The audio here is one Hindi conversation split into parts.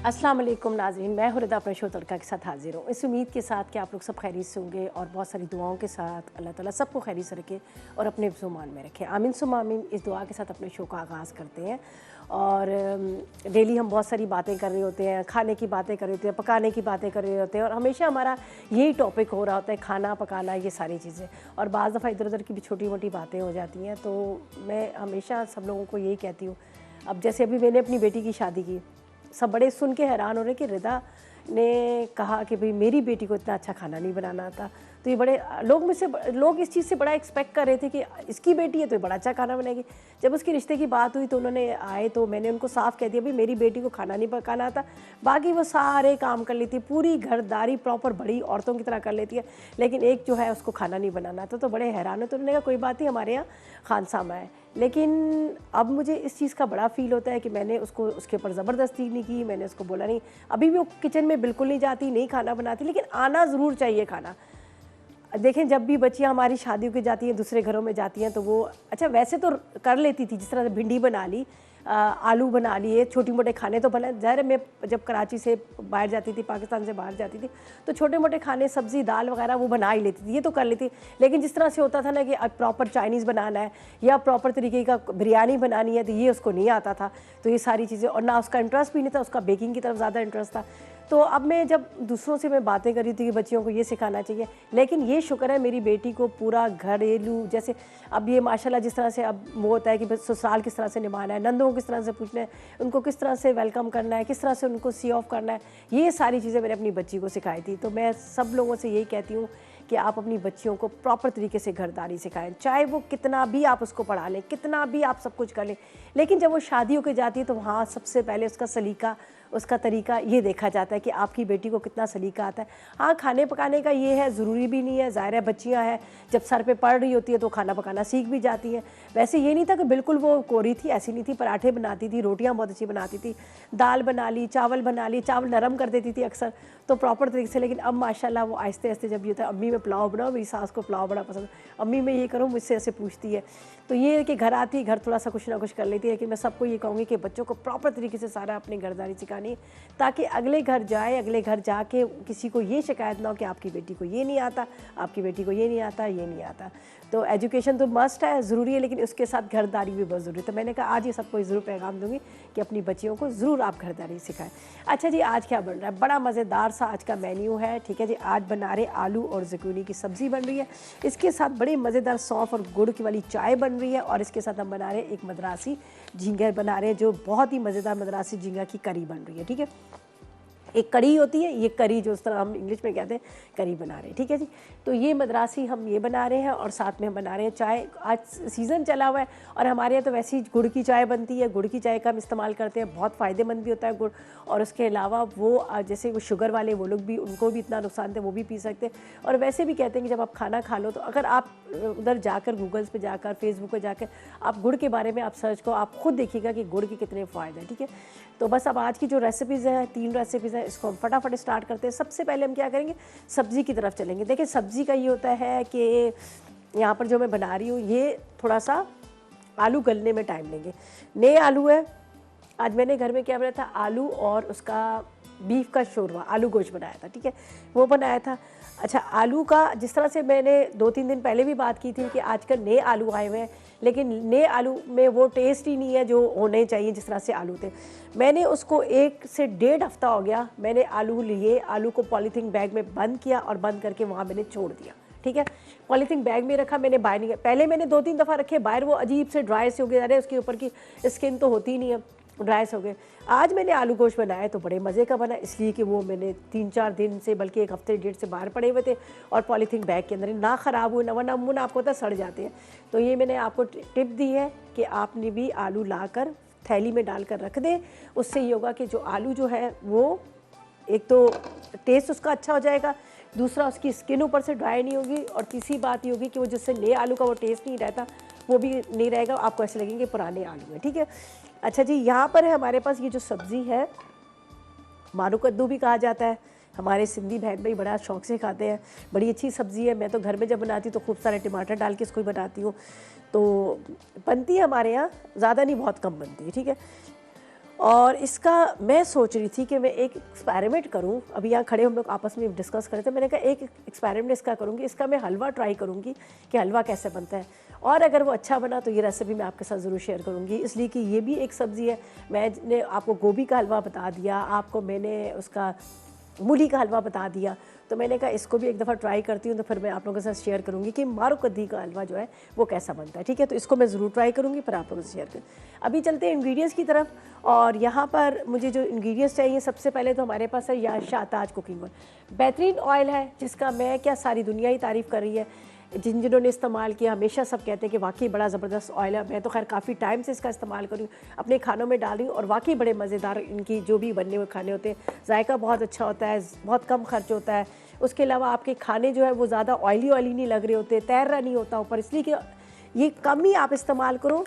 अस्सलाम वालेकुम नाज़रीन, मैं हुरदा अपने शो तड़का के साथ हाजिर हूँ। इस उम्मीद के साथ कि आप लोग सब खैरियत से होंगे और बहुत सारी दुआओं के साथ अल्लाह ताला सबको खैरियत से रखे और अपने ज़ुमान में रखे। आमीन सुम्मा आमीन। इस दुआ के साथ अपने शो का आगाज़ करते हैं और डेली हम बहुत सारी बातें कर रहे होते हैं, खाने की बातें कर रहे होते हैं, पकाने की बातें कर रहे होते हैं और हमेशा हमारा यही टॉपिक हो रहा होता है, खाना पकाना, ये सारी चीज़ें। और बाज़ दफ़ा इधर उधर की भी छोटी मोटी बातें हो जाती हैं। तो मैं हमेशा सब लोगों को यही कहती हूँ, अब जैसे अभी मैंने अपनी बेटी की शादी की, सब बड़े सुन के हैरान हो रहे कि रिदा ने कहा कि भाई मेरी बेटी को इतना अच्छा खाना नहीं बनाना आता। तो ये बड़े लोग इस चीज़ से बड़ा एक्सपेक्ट कर रहे थे कि इसकी बेटी है तो ये बड़ा अच्छा खाना बनाएगी। जब उसकी रिश्ते की बात हुई तो उन्होंने आए तो मैंने उनको साफ़ कह दिया भाई मेरी बेटी को खाना नहीं पकाना आता, बाकी वो सारे काम कर लेती है, पूरी घरदारी प्रॉपर बड़ी औरतों की तरह कर लेती है, लेकिन एक जो है उसको खाना नहीं बनाना आता। तो बड़े हैरान हो। तो उन्होंने कहा कोई बात नहीं, हमारे यहाँ खानसामा है। लेकिन अब मुझे इस चीज़ का बड़ा फ़ील होता है कि मैंने उसको उसके ऊपर ज़बरदस्ती नहीं की, मैंने उसको बोला नहीं। अभी भी वो किचन में बिल्कुल नहीं जाती, नहीं खाना बनाती, लेकिन आना ज़रूर चाहिए खाना। देखें जब भी बच्चियाँ हमारी शादियों की जाती हैं, दूसरे घरों में जाती हैं, तो वो अच्छा वैसे तो कर लेती थी, जिस तरह से भिंडी बना ली, आलू बना लिए, छोटे मोटे खाने तो बना। ज़ाहिर मैं जब कराची से बाहर जाती थी, पाकिस्तान से बाहर जाती थी, तो छोटे मोटे खाने सब्ज़ी दाल वगैरह वो बना ही लेती थी, ये तो कर लेती। लेकिन जिस तरह से होता था ना कि अब प्रॉपर चाइनीज़ बनाना है या प्रॉपर तरीके का बिरयानी बनानी है, तो ये उसको नहीं आता था। तो ये सारी चीज़ें, और ना उसका इंटरेस्ट भी नहीं था, उसका बेकिंग की तरफ ज़्यादा इंटरेस्ट था। तो अब मैं जब दूसरों से मैं बातें कर रही थी कि बच्चियों को ये सिखाना चाहिए, लेकिन ये शुक्र है मेरी बेटी को पूरा घरेलू, जैसे अब ये माशाल्लाह जिस तरह से अब वो होता है कि ससुराल किस तरह से निभाना है, नंदों को किस तरह से पूछना है, उनको किस तरह से वेलकम करना है, किस तरह से उनको सी ऑफ करना है, ये सारी चीज़ें मैंने अपनी बच्ची को सिखाई थी। तो मैं सब लोगों से यही कहती हूँ कि आप अपनी बच्चियों को प्रॉपर तरीके से घरदारी सिखाएं, चाहे वो कितना भी आप उसको पढ़ा लें, कितना भी आप सब कुछ कर लें, लेकिन जब वो शादी होकर जाती है तो वहाँ सबसे पहले उसका सलीका, उसका तरीका ये देखा जाता है कि आपकी बेटी को कितना सलीका आता है। हाँ, खाने पकाने का ये है, ज़रूरी भी नहीं है, ज़ाहिर है बच्चियाँ हैं, जब सर पे पढ़ रही होती है तो खाना पकाना सीख भी जाती हैं। वैसे ये नहीं था कि बिल्कुल वो कोरी थी, ऐसी नहीं थी, पराठे बनाती थी, रोटियाँ बहुत अच्छी बनाती थी, दाल बना ली, चावल बना ली, चावल नरम कर देती थी अक्सर, तो प्रॉपर तरीके से। लेकिन अब माशाल्लाह वो आहिस्ते आहिस्ते जब ये था, अम्मी मैं पुलाव बनाओ, मेरी सास को पुलाव बड़ा पसंद, अम्मी मैं ये करूँ, मुझसे ऐसे पूछती है। तो ये है कि घर आती है, घर थोड़ा सा कुछ ना कुछ कर लेती है। कि मैं सबको ये कहूँगी कि बच्चों को प्रॉपर तरीके से सारा अपनी घरदारी सिखानी है, ताकि अगले घर जाए, अगले घर जाके किसी को ये शिकायत ना हो कि आपकी बेटी को ये नहीं आता, आपकी बेटी को ये नहीं आता, ये नहीं आता। तो एजुकेशन तो मस्ट है, ज़रूरी है, लेकिन उसके साथ घरदारी भी बहुत ज़रूरी है। तो मैंने कहा आज ये सबको ज़रूर पैगाम दूँगी कि अपनी बच्चियों को ज़रूर आप घरदारी सिखाएं। अच्छा जी, आज क्या बन रहा है? बड़ा मज़ेदार सा आज का मेन्यू है, ठीक है जी। आज बना रहे आलू और ज़ुकूनी की सब्ज़ी बन रही है, इसके साथ बड़ी मज़ेदार सौंफ और गुड़ की वाली चाय बन रही है, और इसके साथ हम बना रहे हैं एक मद्रासी झींगा बना रहे हैं, जो बहुत ही मज़ेदार मद्रासी झींगा की करी बन रही है, ठीक है। एक कड़ी होती है, ये करी जो उस तरह हम इंग्लिश में कहते हैं, करी बना रहे हैं, ठीक है जी। तो ये मद्रासी हम ये बना रहे हैं, और साथ में हम बना रहे हैं चाय। आज सीज़न चला हुआ है और हमारे यहाँ तो वैसे ही गुड़ की चाय बनती है, गुड़ की चाय का हम इस्तेमाल करते हैं, बहुत फ़ायदेमंद भी होता है गुड़। और उसके अलावा वो जैसे वो शुगर वाले वो लोग भी, उनको भी इतना नुकसान है, वो भी पी सकते हैं। और वैसे भी कहते हैं कि जब आप खाना खा लो तो अगर आप उधर जाकर गूगल्स पे जाकर, फेसबुक पे जाकर आप गुड़ के बारे में आप सर्च करो, आप खुद देखिएगा कि गुड़ के कितने फ़ायदे हैं, ठीक है। तो बस अब आज की जो रेसिपीज़ हैं, 3 रेसिपीज़ हैं, इसको हम फटाफट स्टार्ट करते हैं। सबसे पहले हम क्या करेंगे, सब्ज़ी की तरफ चलेंगे। देखिए सब्ज़ी का ये होता है कि यहाँ पर जो मैं बना रही हूँ, ये थोड़ा सा आलू गलने में टाइम लेंगे। नए आलू है, आज मैंने घर में क्या बनाया था, आलू और उसका बीफ का शोरवा, आलू गोश्त बनाया था, ठीक है, वो बनाया था। अच्छा, आलू का जिस तरह से मैंने 2-3 दिन पहले भी बात की थी कि आजकल नए आलू आए हुए हैं, लेकिन नए आलू में वो टेस्ट ही नहीं है जो होने चाहिए जिस तरह से आलू थे। मैंने उसको 1 से 1.5 हफ्ता हो गया, मैंने आलू लिए, आलू को पॉलीथीन बैग में बंद किया और बंद करके वहाँ मैंने छोड़ दिया, ठीक है। पॉलीथीन बैग में रखा, मैंने बाहर नहीं, पहले मैंने 2-3 दफ़ा रखे बाहर, वो अजीब से ड्राई से हो गए, अरे उसके ऊपर की स्किन तो होती ही नहीं है, ड्राई से हो गए। आज मैंने आलू गोश्त बनाया तो बड़े मज़े का बना, इसलिए कि वो मैंने 3-4 दिन से, बल्कि 1 हफ्ते 1.5 से बाहर पड़े हुए थे और पॉलीथीन बैग के अंदर ना ख़राब हुए, ना, वरना मुन आपको पता सड़ जाते हैं। तो ये मैंने आपको टिप दी है कि आपने भी आलू लाकर थैली में डालकर रख दें। उससे ये होगा कि जो आलू जो है वो एक तो टेस्ट उसका अच्छा हो जाएगा, दूसरा उसकी स्किन ऊपर से ड्राई नहीं होगी, और तीसरी बात ये होगी कि वो जिससे नए आलू का वो टेस्ट नहीं रहता वो भी नहीं रहेगा, आपको ऐसे लगेंगे पुराने आलू हैं, ठीक है। अच्छा जी, यहाँ पर है हमारे पास ये जो सब्ज़ी है, मारू कद्दू भी कहा जाता है, हमारे सिंधी बहन भाई बड़ा शौक़ से खाते हैं, बड़ी अच्छी सब्ज़ी है। मैं तो घर में जब बनाती हूँ तो खूब सारे टमाटर डाल के इसको बनाती हूँ, तो बनती है हमारे यहाँ, ज़्यादा नहीं, बहुत कम बनती है, ठीक है। और इसका मैं सोच रही थी कि मैं एक एक्सपेरिमेंट करूं। अभी यहाँ खड़े हम लोग आपस में डिस्कस कर रहे थे, मैंने कहा एक एक्सपेरिमेंट इसका करूंगी, इसका मैं हलवा ट्राई करूंगी कि हलवा कैसे बनता है, और अगर वो अच्छा बना तो ये रेसिपी मैं आपके साथ ज़रूर शेयर करूंगी, इसलिए कि ये भी एक सब्ज़ी है। मैंने आपको गोभी का हलवा बता दिया, आपको मैंने उसका मूली का हलवा बता दिया, तो मैंने कहा इसको भी एक दफ़ा ट्राई करती हूँ, तो फिर मैं आप लोगों के साथ शेयर करूँगी कि मारो कद्दी का हलवा जो है वो कैसा बनता है। ठीक है, तो इसको मैं ज़रूर ट्राई करूँगी, फिर आप लोगों से शेयर करूँ। अभी चलते हैं इंग्रेडिएंट्स की तरफ, और यहाँ पर मुझे जो इंग्रेडिएंट्स चाहिए, सबसे पहले तो हमारे पास है या शाहताज कुकिंग ऑयल, बेहतरीन ऑयल है जिसका मैं क्या सारी दुनिया ही तारीफ़ कर रही है। जिन्होंने इस्तेमाल किया हमेशा सब कहते हैं कि वाकई बड़ा ज़बरदस्त ऑयल है। मैं तो खैर काफ़ी टाइम से इसका इस्तेमाल कर रही हूँ, अपने खानों में डाल रही हूँ, और वाकई बड़े मज़ेदार इनकी जो भी बनने हुए खाने होते हैं, जायका बहुत अच्छा होता है, बहुत कम खर्च होता है। उसके अलावा आपके खाने जो है वो ज़्यादा ऑयली नहीं लग रहे होते, तैर रहा नहीं होता ऊपर, इसलिए कि ये कम ही आप इस्तेमाल करो,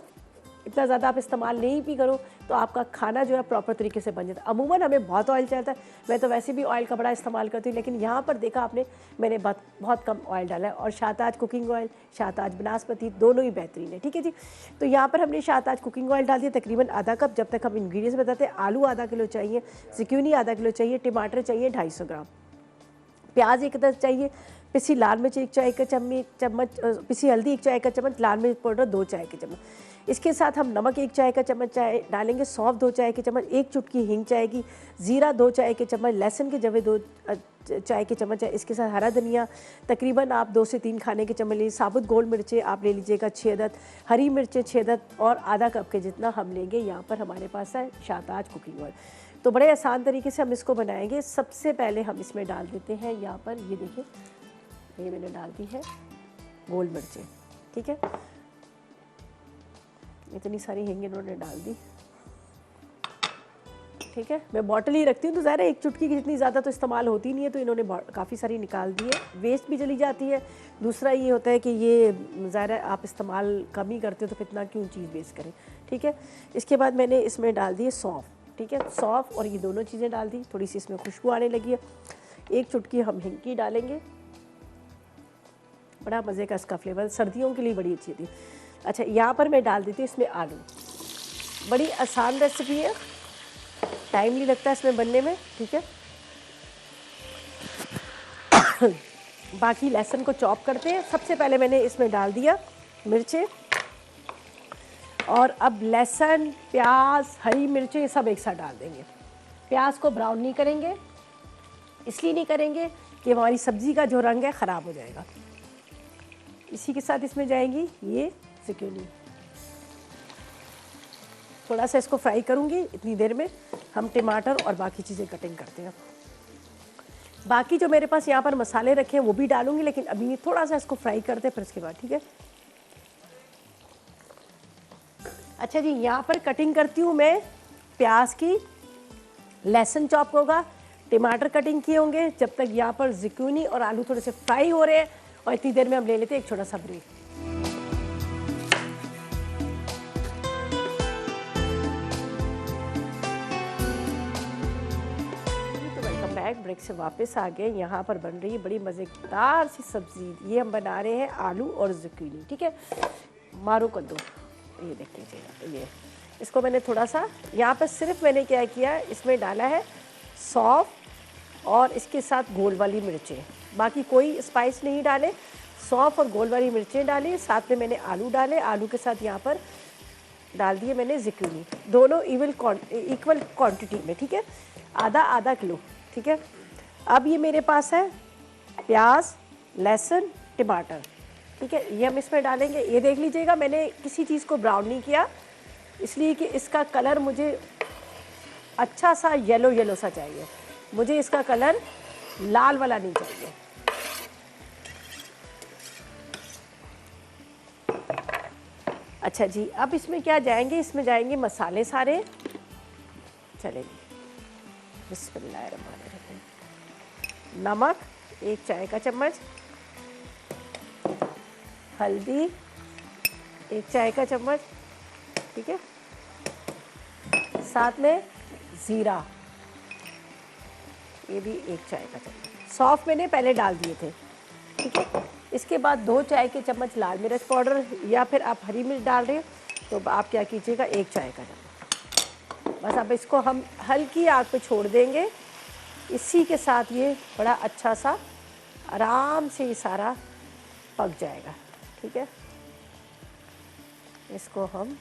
इतना ज़्यादा आप इस्तेमाल नहीं भी करो तो आपका खाना जो है प्रॉपर तरीके से बन जाता है। अमूमन हमें बहुत ऑयल चाहता है, मैं तो वैसे भी ऑयल का बड़ा इस्तेमाल करती हूँ, लेकिन यहाँ पर देखा आपने मैंने बहुत कम ऑयल डाला है। और शाहताज कुकिंग ऑयल, शाहताज बनास्पति, दोनों ही बेहतरीन है। ठीक है जी, तो यहाँ पर हमने शाहताज कुकिंग ऑयल डाल दिया तकरीबन आधा कप। जब तक हम इंग्रेडिएंट्स बताते हैं, आलू आधा किलो चाहिए, ज़ुकीनी आधा किलो चाहिए, टमाटर चाहिए 250 ग्राम, प्याज एक अदद चाहिए, पिसी लाल मिर्च 1 चाय का चम्मच, पिसी हल्दी 1 चाय का चम्मच, लाल मिर्च पाउडर 2 चाय के चम्मच। इसके साथ हम नमक 1 चाय का चम्मच डालेंगे, सौंफ 2 चाय के चम्मच, 1 चुटकी हींग जाएगी, ज़ीरा 2 चाय के चम्मच, लहसुन के जवे 2 चाय के चम्मच है। इसके साथ हरा धनिया तकरीबन आप 2 से 3 खाने के चम्मच लीजिए, साबुत गोल मिर्चें आप ले लीजिएगा 6 अदद, हरी मिर्चें 6 अदद, और आधा कप के जितना हम लेंगे यहाँ पर हमारे पास है शाहताज कुकिंग ऑयल। तो बड़े आसान तरीके से हम इसको बनाएंगे। सबसे पहले हम इसमें डाल देते हैं, यहाँ पर ये देखिए, ये मैंने डाल दी है गोल मिर्चें। ठीक है, इतनी सारी हींग इन्होंने डाल दी। ठीक है, मैं बॉटल ही रखती हूँ, तो ज़ाहिर है 1 चुटकी की जितनी ज़्यादा तो इस्तेमाल होती नहीं है, तो इन्होंने काफ़ी सारी निकाल दी है, वेस्ट भी चली जाती है। दूसरा ये होता है कि ये ज़ाहिर है आप इस्तेमाल कम ही करते हो, तो कितना क्यों चीज़ वेस्ट करें। ठीक है, इसके बाद मैंने इसमें डाल दी है सौंफ। ठीक है, सौंफ और ये दोनों चीज़ें डाल दी, थोड़ी सी इसमें खुशबू आने लगी है। 1 चुटकी हम हींग की डालेंगे, बड़ा मज़े का इसका फ्लेवर, सर्दियों के लिए बड़ी अच्छी थी। अच्छा, यहाँ पर मैं डाल देती हूँ इसमें आलू। बड़ी आसान रेसिपी है, टाइम नहीं लगता इसमें बनने में। ठीक है, बाकी लहसुन को चॉप करते हैं। सबसे पहले मैंने इसमें डाल दिया मिर्चें, और अब लहसुन, प्याज, हरी मिर्चें सब एक साथ डाल देंगे। प्याज को ब्राउन नहीं करेंगे, इसलिए नहीं करेंगे कि हमारी सब्ज़ी का जो रंग है ख़राब हो जाएगा। इसी के साथ इसमें जाएंगी ये ज़ुकीनी, थोड़ा सा इसको फ्राई करूँगी। इतनी देर में हम टमाटर और बाकी चीज़ें कटिंग करते हैं। बाकी जो मेरे पास यहाँ पर मसाले रखे हैं वो भी डालूँगी, लेकिन अभी थोड़ा सा इसको फ्राई करते हैं, फिर इसके बाद। ठीक है, अच्छा जी, यहाँ पर कटिंग करती हूँ मैं प्याज की, लहसुन चॉप होगा, टमाटर कटिंग किए होंगे। जब तक यहाँ पर ज़ुकीनी और आलू थोड़े से फ्राई हो रहे हैं, और इतनी देर में हम ले लेते हैं एक छोटा सा ब्रेक। ब्रेक से वापस आ गए। यहाँ पर बन रही है बड़ी मज़ेदार सी सब्ज़ी, ये हम बना रहे हैं आलू और ज़ुकीनी। ठीक है, मारो कद्दू, ये देख लीजिएगा। ये इसको मैंने थोड़ा सा यहाँ पर सिर्फ मैंने क्या किया, इसमें डाला है सौंफ और इसके साथ गोल वाली मिर्चें, बाकी कोई स्पाइस नहीं डाले। सौंफ और गोल वाली मिर्चें डाली, साथ में मैंने आलू डाले, आलू के साथ यहाँ पर डाल दिए मैंने ज़ुकीनी, दोनों इक्वल क्वांटिटी में। ठीक है, आधा आधा किलो। ठीक है, अब ये मेरे पास है प्याज, लहसुन, टमाटर। ठीक है, ये हम इसमें डालेंगे। ये देख लीजिएगा, मैंने किसी चीज़ को ब्राउन नहीं किया, इसलिए कि इसका कलर मुझे अच्छा सा येलो सा चाहिए, मुझे इसका कलर लाल वाला नहीं चाहिए। अच्छा जी, अब इसमें क्या जाएंगे, इसमें जाएंगे मसाले सारे। चलेंगे, बिस्मिल्लाहिर्रहमानिर्रहीम। नमक 1 चाय का चम्मच, हल्दी 1 चाय का चम्मच। ठीक है, साथ में ज़ीरा, ये भी 1 चाय का चम्मच। सौंफ मैंने पहले डाल दिए थे। ठीक है, इसके बाद 2 चाय के चम्मच लाल मिर्च पाउडर, या फिर आप हरी मिर्च डाल रहे हो तो आप क्या कीजिएगा 1 चाय का चम्मच। बस अब इसको हम हल्की आग पे छोड़ देंगे। इसी के साथ ये बड़ा अच्छा सा आराम से ये सारा पक जाएगा। ठीक है, इसको हम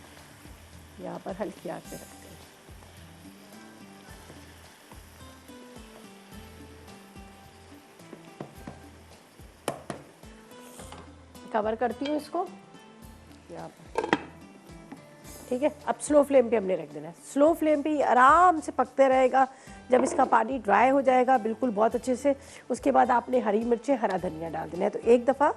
यहाँ पर हल्की आग पे रखते हैं। कवर करती हूँ इसको यहाँ पर। ठीक है, अब स्लो फ्लेम पे हमने रख देना है। स्लो फ्लेम पे ये आराम से पकते रहेगा। जब इसका पानी ड्राई हो जाएगा बिल्कुल बहुत अच्छे से, उसके बाद आपने हरी मिर्चें, हरा धनिया डाल देना है। तो एक दफ़ा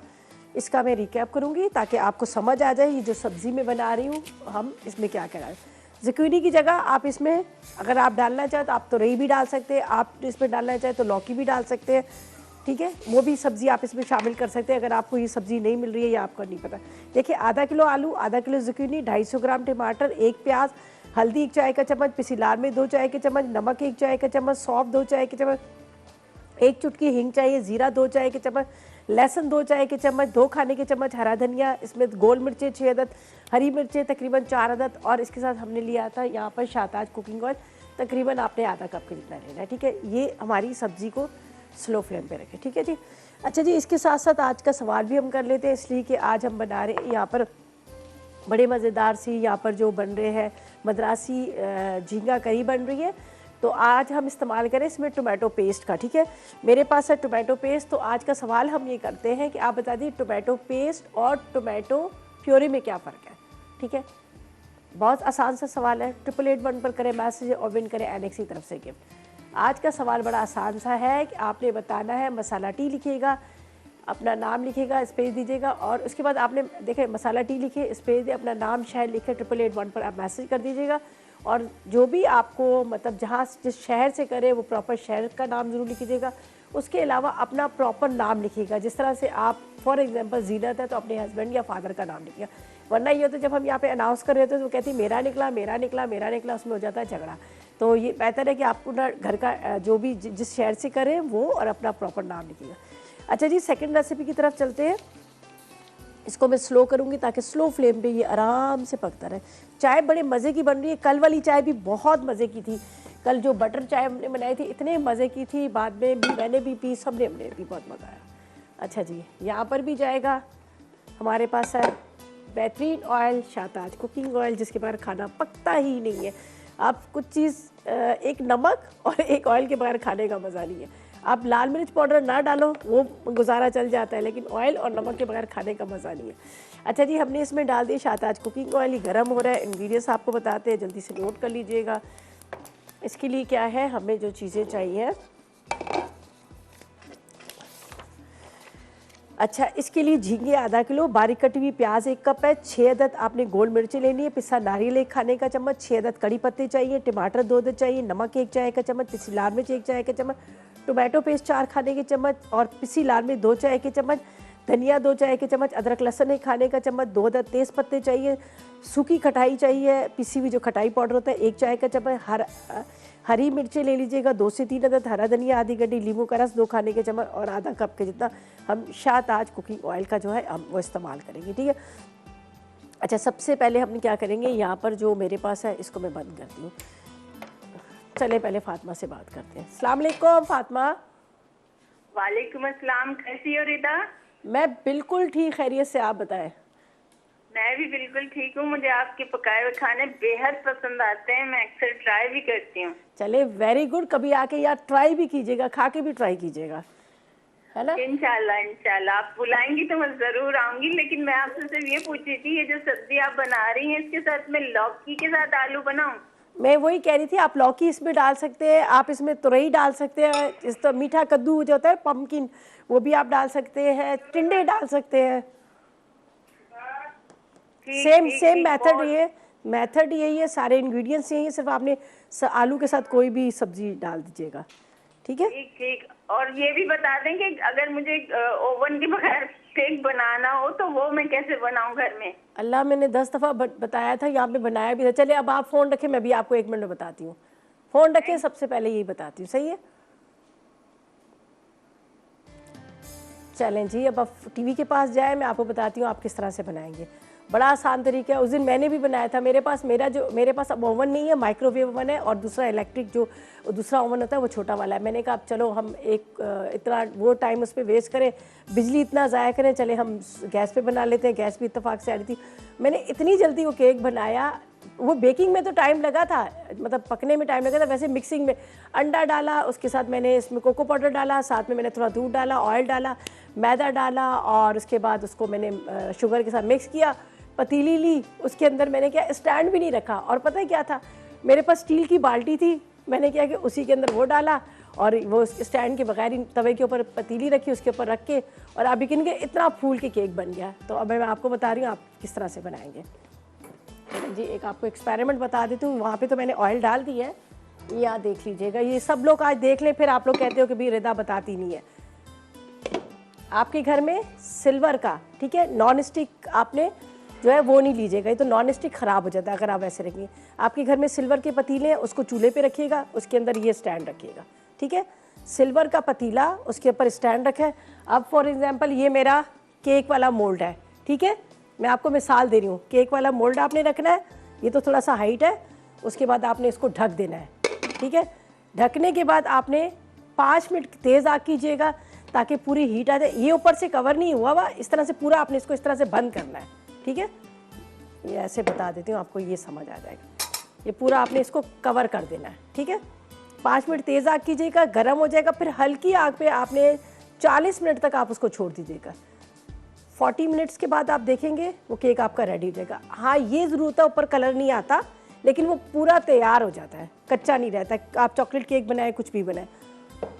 इसका मैं रिकैप करूँगी ताकि आपको समझ आ जाए ये जो सब्ज़ी मैं बना रही हूँ हम इसमें क्या क्या डालें। ज़ुकीनी की जगह आप इसमें अगर आप डालना चाहें तो आप तोरई भी डाल सकते हैं, आप इसमें डालना चाहें तो लौकी भी डाल सकते हैं। ठीक है, वो भी सब्ज़ी आप इसमें शामिल कर सकते हैं अगर आपको ये सब्ज़ी नहीं मिल रही है या आपको नहीं पता। देखिए, आधा किलो आलू, आधा किलो ज़ुकीनी, 250 ग्राम टमाटर, 1 प्याज, हल्दी 1 चाय का चम्मच, पिसी लाल मिर्च 2 चाय के चम्मच, नमक 1 चाय का चम्मच, सौंफ 2 चाय के चम्मच, 1 चुटकी हींग चाहिए, ज़ीरा 2 चाय के चम्मच, लहसुन 2 चाय के चम्मच, 2 खाने के चम्मच हरा धनिया, इसमें गोल मिर्चें 6 अदद, हरी मिर्चें तकरीबन 4 अदद, और इसके साथ हमने लिया था यहाँ पर शाहताज कुकिंग ऑयल, तकरीबन आपने आधा कप के जितना लेना है। ठीक है, ये हमारी सब्ज़ी को स्लो फ्लेम पे रखें। ठीक है जी। अच्छा जी, इसके साथ साथ आज का सवाल भी हम कर लेते हैं, इसलिए कि आज हम बना रहे हैं यहाँ पर बड़े मज़ेदार सी, यहाँ पर जो बन रहे हैं मद्रासी झींगा करी बन रही है। तो आज हम इस्तेमाल करें इसमें टोमेटो पेस्ट का। ठीक है, मेरे पास है टोमेटो पेस्ट। तो आज का सवाल हम ये करते हैं कि आप बता दीजिए टोमेटो पेस्ट और टोमेटो प्योरी में क्या फ़र्क है। ठीक है, बहुत आसान सा सवाल है। 8881 पर करें मैसेज और विन करें एनेक्स की तरफ से गिफ्ट। आज का सवाल बड़ा आसान सा है कि आपने बताना है, मसाला टी लिखिएगा, अपना नाम लिखिएगा, स्पेस दीजिएगा, और उसके बाद आपने देखें मसाला टी लिखे, स्पेस दे, अपना नाम शहर लिखे, 8881 पर आप मैसेज कर दीजिएगा। और जो भी आपको मतलब जहाँ जिस शहर से करे वो प्रॉपर शहर का नाम ज़रूर लिखिएगा। उसके अलावा अपना प्रॉपर नाम लिखिएगा। जिस तरह से आप फॉर एग्जांपल जीनत है तो अपने हस्बैंड या फादर का नाम लिखिएगा, वरना ये होता है जब हम यहाँ पे अनाउंस कर रहे होते हैं तो वो कहती है मेरा निकला मेरा निकला मेरा निकला, उसमें हो जाता है झगड़ा। तो ये बेहतर है कि आप अपना घर का जो भी जिस शहर से करें वो और अपना प्रॉपर नाम लिखिएगा। अच्छा जी, सेकंड रेसिपी की तरफ चलते हैं। इसको मैं स्लो करूँगी ताकि स्लो फ्लेम पे ये आराम से पकता रहे। चाय बड़े मज़े की बन रही है। कल वाली चाय भी बहुत मज़े की थी। कल जो बटर चाय हमने बनाई थी इतने मज़े की थी, बाद में भी मैंने भी पी, सबने हमने भी बहुत मज़ा आया। अच्छा जी, यहाँ पर भी जाएगा हमारे पास है बेहतरीन ऑयल, शाहताज कुकिंग ऑयल, जिसके बगैर खाना पकता ही नहीं है। आप कुछ चीज़ एक नमक और एक ऑयल के बगैर खाने का मज़ा नहीं है। आप लाल मिर्च पाउडर ना डालो वो गुजारा चल जाता है, लेकिन ऑयल और नमक के बगैर खाने का मज़ा नहीं है। अच्छा जी, हमने इसमें डाल दिया शाहताज कुकिंग ऑयल। ये गर्म हो रहा है। इंग्रेडिएंट्स आपको बताते हैं, जल्दी से नोट कर लीजिएगा। इसके लिए क्या है, हमें जो चीज़ें चाहिए, अच्छा इसके लिए झींगे आधा किलो, बारीक कटी हुई प्याज 1 कप है, 6 अदद आपने गोल मिर्ची लेनी है, पिसा नारियल 1 खाने का चम्मच, 6 अदद कड़ी पत्ते चाहिए, टमाटर 2 अदद चाहिए, नमक 1 चाय का चम्मच, पिसी लाल मिर्च 1 चाय का चम्मच, टोमेटो पेस्ट 4 खाने के चम्मच और पिसी लाल मिर्च 2 चाय के चम्मच, धनिया 2 चाय के चम्मच, अदरक लहसुन 1 खाने का चम्मच, 2 अदद तेज़ पत्ते चाहिए, सूखी खटाई चाहिए, पिसी हुई जो खटाई पाउडर होता है 1 चाय का चम्मच, हरी मिर्चें ले लीजिएगा 2 से 3 अदद, हरा धनिया आधी गड्डी, नींबू का रस 2 खाने के चम्मच और आधा कप के जितना हम शाहताज कुकिंग ऑयल का जो है हम वो इस्तेमाल करेंगे। ठीक है। अच्छा, सबसे पहले हम क्या करेंगे, यहाँ पर जो मेरे पास है इसको मैं बंद करती हूँ। चले पहले फातिमा से बात करते हैं। अस्सलाम वालेकुम फातिमा। वालेकुम अस्सलाम, कैसी हो रिदा? मैं बिल्कुल ठीक, खैरियत से, आप बताएं। मैं भी बिल्कुल ठीक हूँ। मुझे आपके पकाए हुए खाने बेहद पसंद आते हैं, मैं अक्सर ट्राई भी करती हूँ। चले वेरी गुड, कभी आके यार ट्राई भी कीजिएगा, खा के भी ट्राई कीजिएगा, है ना? इंशाल्लाह इंशाल्लाह, आप बुलाएंगी तो मैं जरूर आऊंगी। लेकिन मैं आपसे सिर्फ ये पूछ रही थी, ये जो सब्जी आप बना रही हैं इसके साथ मैं लौकी के साथ आलू बनाऊं? मैं वही कह रही थी, आप लौकी इसमें डाल सकते हैं, आप इसमें तुरई डाल सकते हैं, इस तो मीठा कद्दू जो होता है पम्पकिन, वो भी आप डाल सकते हैं, टिंडे डाल सकते हैं। सेम मेथड यही है, सारे इंग्रेडिएंट्स यही है, सिर्फ आपने आलू के साथ कोई भी सब्जी डाल दीजिएगा। ठीक है, ठीक ठीक। और ये भी बता दें कि अगर मुझे ओवन के बगैर केक बनाना हो तो वो मैं कैसे बनाऊं घर में? अल्लाह, मैंने 10 दफ़ा बताया था, यहाँ पे बनाया भी था। चले अब आप फ़ोन रखें, मैं भी आपको 1 मिनट में बताती हूँ। फ़ोन रखें, सबसे पहले यही बताती हूँ, सही है? चलें जी, अब आप टीवी के पास जाए, मैं आपको बताती हूँ आप किस तरह से बनाएंगे। बड़ा आसान तरीका है। उस दिन मैंने भी बनाया था। मेरे पास अब ओवन नहीं है, माइक्रोवेव ओवन है, और दूसरा इलेक्ट्रिक जो दूसरा ओवन होता है वो छोटा वाला है। मैंने कहा अब चलो हम इतना वो टाइम उस पर वेस्ट करें, बिजली इतना ज़ाया करें, चले हम गैस पे बना लेते हैं। गैस भी इत्तेफाक से आ रही थी। मैंने इतनी जल्दी वो केक बनाया। वो बेकिंग में तो टाइम लगा था, मतलब पकने में टाइम लगा था, वैसे मिक्सिंग में अंडा डाला, उसके साथ मैंने इसमें कोको पाउडर डाला, साथ में मैंने थोड़ा दूध डाला, ऑयल डाला, मैदा डाला, और उसके बाद उसको मैंने शुगर के साथ मिक्स किया। पतीली ली, उसके अंदर मैंने क्या स्टैंड भी नहीं रखा, और पता है क्या था, मेरे पास स्टील की बाल्टी थी। मैंने क्या कि उसी के अंदर वो डाला, और वो स्टैंड के बगैर तवे के ऊपर पतीली रखी, उसके ऊपर रख के, और आप यकीन करें इतना फूल के केक बन गया। तो अब मैं आपको बता रही हूँ आप किस तरह से बनाएंगे जी। एक आपको एक्सपेरिमेंट बता देती हूँ। वहाँ पे तो मैंने ऑयल डाल दी है, यहाँ देख लीजिएगा। ये सब लोग आज देख लें, फिर आप लोग कहते हो कि भाई रिदा बताती नहीं है। आपके घर में सिल्वर का, ठीक है, नॉन स्टिक आपने जो है वो नहीं लीजिएगा, ये तो नॉन स्टिक ख़राब हो जाता है अगर आप वैसे रखेंगे। आपके घर में सिल्वर के पतीले हैं, उसको चूल्हे पे रखिएगा, उसके अंदर ये स्टैंड रखिएगा, ठीक है। सिल्वर का पतीला, उसके ऊपर स्टैंड रखा है। अब फॉर एग्जांपल ये मेरा केक वाला मोल्ड है, ठीक है, मैं आपको मिसाल दे रही हूँ। केक वाला मोल्ड आपने रखना है, ये तो थोड़ा सा हाइट है। उसके बाद आपने इसको ढक देना है, ठीक है। ढकने के बाद आपने 5 मिनट तेज़ आग कीजिएगा ताकि पूरी हीट आ जाए। ये ऊपर से कवर नहीं हुआ हुआ, इस तरह से पूरा आपने इसको इस तरह से बंद करना है, ठीक है। ये ऐसे बता देती हूँ आपको, ये समझ आ जाएगा। ये पूरा आपने इसको कवर कर देना है, ठीक है। 5 मिनट तेज़ आग कीजिएगा, गर्म हो जाएगा, फिर हल्की आग पे आपने 40 मिनट तक आप उसको छोड़ दीजिएगा। 40 मिनट्स के बाद आप देखेंगे वो केक आपका रेडी हो जाएगा। हाँ, ये ज़रूरत है ऊपर कलर नहीं आता, लेकिन वो पूरा तैयार हो जाता है, कच्चा नहीं रहता। आप चॉकलेट केक बनाए, कुछ भी बनाए,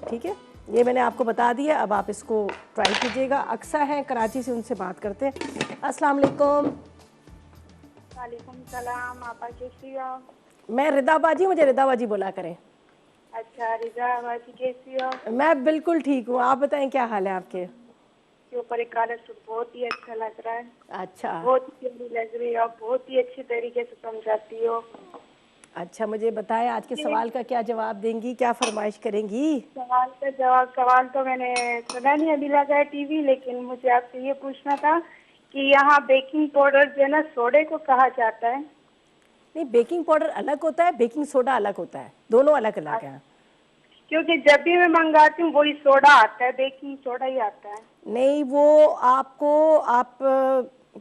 ठीक है। ये मैंने आपको बता दिया, अब आप इसको ट्राई कीजिएगा। अक्सर हैं कराची से, उनसे बात करते हैं। अस्सलाम वालेकुम। वालेकुम सलाम, आपा कैसी हो? मैं रिदा बाजी, मुझे रिदा बाजी बोला करें। अच्छा, रिदा बाजी कैसी हो? मैं बिल्कुल ठीक हूँ, आप बताएं क्या हाल है आपके? के ऊपर एक काला सूट बहुत ही अच्छा लग रहा है। अच्छा, बहुत ही प्यारी लग रही हो, बहुत ही अच्छी तरीके से समझाती हो। अच्छा, मुझे बताएं आज के सवाल का क्या जवाब देंगी, क्या फरमाइश करेंगी? सवाल तो मैंने सुना नहीं, अभी लगा है टीवी, लेकिन मुझे आपसे ये पूछना था कि यहाँ बेकिंग पाउडर जो है ना, सोडे को कहा जाता है? नहीं, बेकिंग पाउडर अलग होता है, बेकिंग सोडा अलग होता है, दोनों अलग अलग हैं। क्योंकि जब भी मैं मंगाती हूँ वही सोडा आता है, बेकिंग सोडा ही आता है। नहीं, वो आप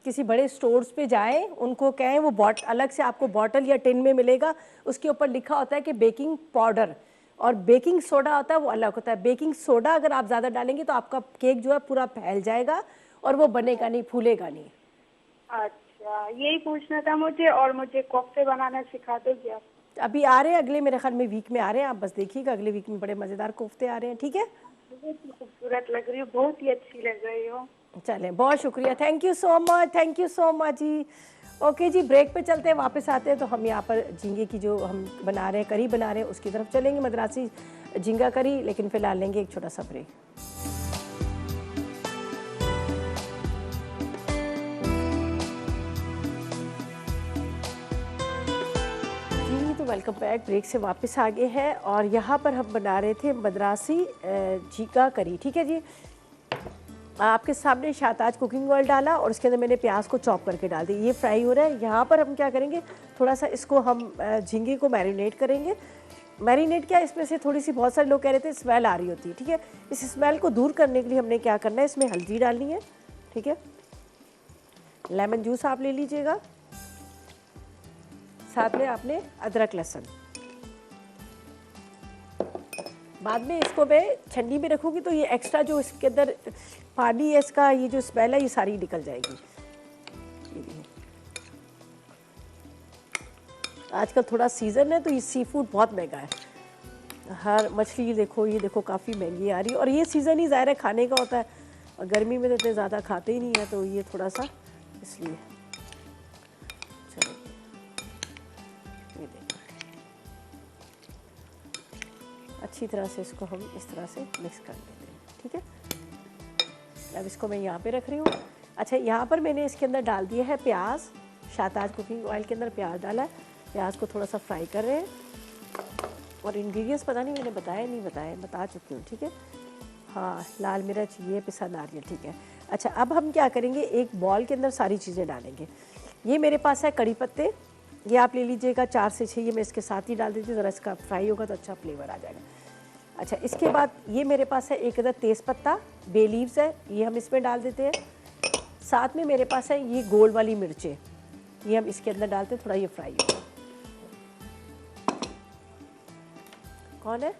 किसी बड़े स्टोर्स पे जाएं, उनको कहें वो अलग से आपको बॉटल या टिन में मिलेगा, उसके ऊपर लिखा होता है कि बेकिंग पाउडर, और बेकिंग सोडा होता है वो अलग होता है। बेकिंग सोडा अगर आप ज़्यादा डालेंगे तो आपका केक जो है पूरा फैल जाएगा और वो बनेगा नहीं, फूलेगा नहीं। अच्छा, यही पूछना था मुझे। और मुझे कोफ्ते बनाना सिखा दोगे आप? अभी आ रहे हैं, अगले मेरे ख्याल में वीक में आ रहे हैं, आप बस देखिएगा, अगले वीक में बड़े मज़ेदार कोफ्ते आ रहे हैं, ठीक है। बहुत ही खूबसूरत लग रही हो, बहुत ही अच्छी लग रही हो। चलें, बहुत शुक्रिया, thank you so much, thank you so much जी। ओके जी, ब्रेक पे चलते हैं, वापस आते हैं तो हम यहाँ पर झींगे की जो हम बना रहे हैं, करी बना रहे हैं, उसकी तरफ चलेंगे, मद्रासी झींगा करी। लेकिन फ़िलहाल लेंगे एक छोटा सा ब्रेक। Welcome back. ब्रेक से वापस आ गए हैं और यहाँ पर हम बना रहे थे मद्रासी झींगा करी, ठीक है जी। आपके सामने शाहताज कुकिंग ऑयल डाला और उसके अंदर मैंने प्याज को चॉप करके डाल दी, ये फ्राई हो रहा है। यहाँ पर हम क्या करेंगे, थोड़ा सा इसको हम झींगे को मैरिनेट करेंगे। मैरिनेट क्या, इसमें से थोड़ी सी, बहुत सारे लोग कह रहे थे स्मेल आ रही होती है, ठीक है। इस स्मेल को दूर करने के लिए हमने क्या करना है, इसमें हल्दी डालनी है, ठीक है। लेमन जूस आप ले लीजिएगा, साथ में आपने अदरक लहसुन। बाद में इसको मैं छन्नी में रखूँगी तो ये एक्स्ट्रा जो इसके अंदर पानी है, इसका ये जो स्मेल है, ये सारी निकल जाएगी। आजकल थोड़ा सीज़न है तो ये सी फूड बहुत महंगा है, हर मछली देखो, ये देखो काफ़ी महंगी आ रही है। और ये सीज़न ही ज़ाहिर है खाने का होता है, और गर्मी में तो इतने ज़्यादा खाते ही नहीं है, तो ये थोड़ा सा इसलिए। चलो, ये देखो, अच्छी तरह से इसको हम इस तरह से मिक्स कर लेते हैं, ठीक है। अब इसको मैं यहाँ पे रख रही हूँ। अच्छा, यहाँ पर मैंने इसके अंदर डाल दिया है प्याज, शाहताज कुकिंग ऑयल के अंदर प्याज डाला है। प्याज को थोड़ा सा फ्राई कर रहे हैं, और इंग्रेडिएंट्स पता नहीं मैंने बताया नहीं बताया, बता चुकी हूँ, ठीक है। हाँ, लाल मिर्च, ये पिसा नारियल, ठीक है। अच्छा, अब हम क्या करेंगे, एक बॉल के अंदर सारी चीज़ें डालेंगे। ये मेरे पास है कड़ी पत्ते, ये आप ले लीजिएगा 4 से 6, ये मैं इसके साथ ही डाल देती हूँ, ज़रा इसका फ्राई होगा तो अच्छा फ्लेवर आ जाएगा। अच्छा, इसके बाद ये मेरे पास है एक अदर तेज़ पत्ता, बे लीव्स है, ये हम इसमें डाल देते हैं। साथ में मेरे पास है ये गोल वाली मिर्चें, ये हम इसके अंदर डालते हैं, थोड़ा ये फ्राई होगा। कौन है?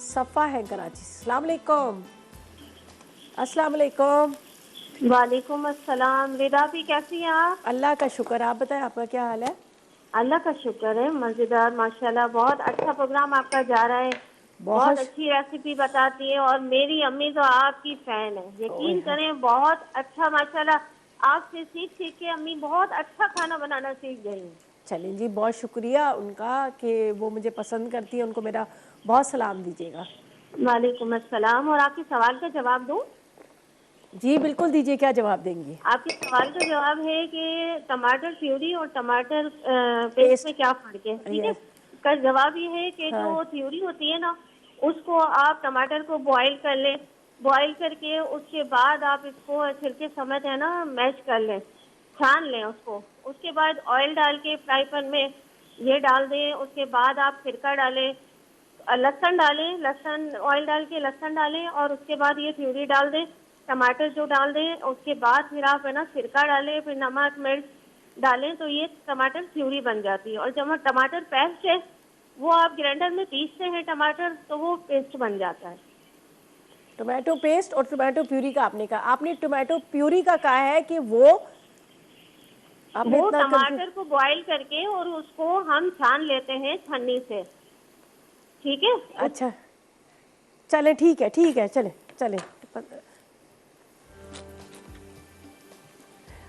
सफ़ा है कराची। अस्सलाम वालेकुम। अस्सलाम वालेकुम। वालेकुम अस्सलाम। रिदा भी कैसी हैं आप? अल्लाह का शुक्र, आप बताएं आपका क्या हाल है? अल्लाह का शुक्र है, मज़ेदार माशाल्लाह। बहुत अच्छा प्रोग्राम आपका जा रहा है, बहुत अच्छी रेसिपी बताती है और मेरी अम्मी तो आपकी फैन है, यकीन करें। बहुत अच्छा माशाल्लाह, आपसे सीख सीख के अम्मी बहुत अच्छा खाना बनाना सीख गई हैं। चलें जी, बहुत शुक्रिया उनका कि वो मुझे पसंद करती है, उनको मेरा बहुत सलाम दीजिएगा। वालेकुम अस्सलाम। और आपके सवाल का जवाब दूं? जी बिल्कुल दीजिए, क्या जवाब देंगी? आपके सवाल का जवाब है कि टमाटर प्यूरी और टमाटर पेस्ट में क्या फ़र्क है, ठीक है? इसका जवाब ये है कि जो प्यूरी होती है ना, उसको आप टमाटर को बॉईल कर लें, बॉईल करके उसके बाद आप इसको छिलके समेत है ना मैश कर लें, छान लें उसको। उसके बाद ऑयल डाल के फ्राई पैन में ये डाल दें, उसके बाद आप सिरका डालें, लहसुन डालें, लहसुन ऑयल डाल के लहसुन डालें और उसके बाद ये प्यूरी डाल दें, टमाटर जो डाल दें, उसके बाद फिर आप है ना सिरका डालें, फिर नमक मिर्च डालें, तो ये टमाटर प्यूरी बन जाती है। और जब टमाटर पेस्ट है वो आप ग्राइंडर में पीसते हैं टमाटर, तो वो पेस्ट बन जाता है। टोमेटो पेस्ट और टोमेटो प्यूरी का आपने कहा, आपने टोमेटो प्यूरी का कहा है कि वो आपने वो इतना टमाटर को बॉईल करके और उसको हम छान लेते हैं छन्नी से, ठीक है? अच्छा चले, ठीक है ठीक है, चले चले।